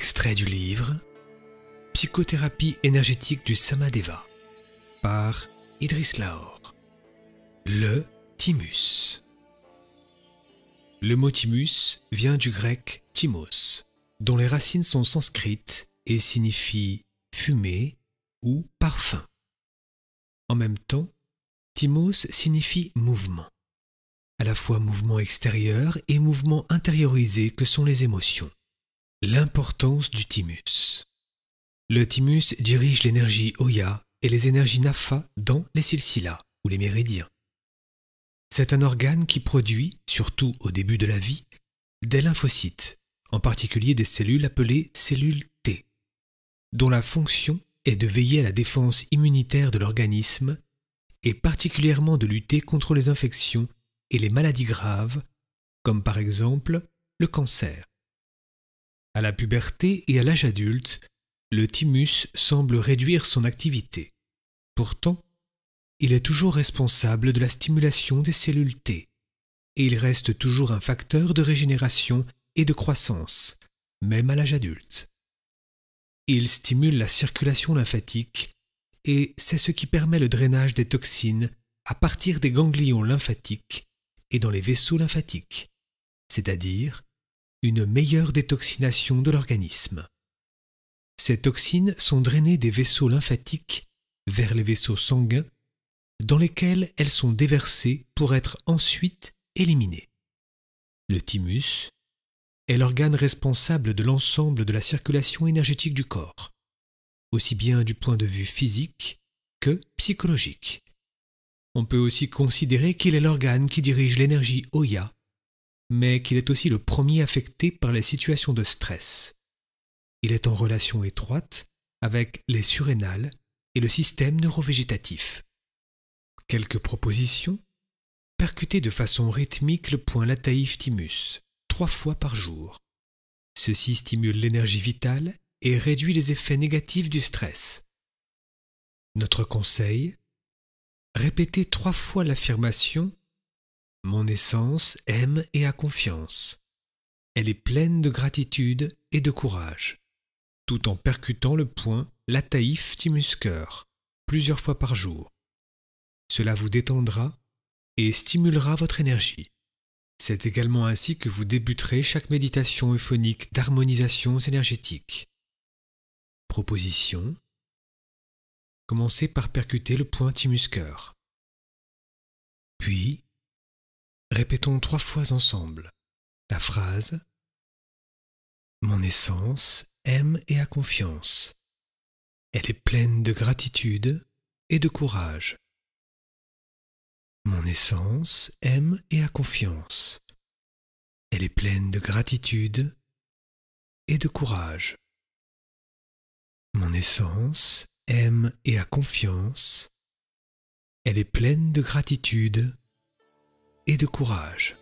Extrait du livre Psychothérapie énergétique du Samadeva par Idriss Laor. Le thymus. Le mot thymus vient du grec thymos, dont les racines sont sanskrites et signifient fumée ou parfum. En même temps, thymos signifie mouvement, à la fois mouvement extérieur et mouvement intériorisé que sont les émotions. L'importance du thymus. Le thymus dirige l'énergie Oya et les énergies Napha dans les silsilas ou les méridiens. C'est un organe qui produit, surtout au début de la vie, des lymphocytes, en particulier des cellules appelées cellules T, dont la fonction est de veiller à la défense immunitaire de l'organisme et particulièrement de lutter contre les infections et les maladies graves, comme par exemple le cancer. À la puberté et à l'âge adulte, le thymus semble réduire son activité. Pourtant, il est toujours responsable de la stimulation des cellules T, et il reste toujours un facteur de régénération et de croissance, même à l'âge adulte. Il stimule la circulation lymphatique, et c'est ce qui permet le drainage des toxines à partir des ganglions lymphatiques et dans les vaisseaux lymphatiques, c'est-à-dire une meilleure détoxination de l'organisme. Ces toxines sont drainées des vaisseaux lymphatiques vers les vaisseaux sanguins, dans lesquels elles sont déversées pour être ensuite éliminées. Le thymus est l'organe responsable de l'ensemble de la circulation énergétique du corps, aussi bien du point de vue physique que psychologique. On peut aussi considérer qu'il est l'organe qui dirige l'énergie Oya, mais qu'il est aussi le premier affecté par les situations de stress. Il est en relation étroite avec les surrénales et le système neurovégétatif. Quelques propositions. Percutez de façon rythmique le point lataïf thymus, 3 fois par jour. Ceci stimule l'énergie vitale et réduit les effets négatifs du stress. Notre conseil, répétez 3 fois l'affirmation « Mon essence aime et a confiance. Elle est pleine de gratitude et de courage », tout en percutant le point lataïf thymus-cœur plusieurs fois par jour. Cela vous détendra et stimulera votre énergie. C'est également ainsi que vous débuterez chaque méditation euphonique d'harmonisation énergétique. Proposition. Commencez par percuter le point thymus-cœur. Puis, répétons 3 fois ensemble la phrase « Mon essence aime et a confiance. Elle est pleine de gratitude et de courage. Mon essence aime et a confiance. Elle est pleine de gratitude et de courage. Mon essence aime et a confiance. Elle est pleine de gratitude et de courage. »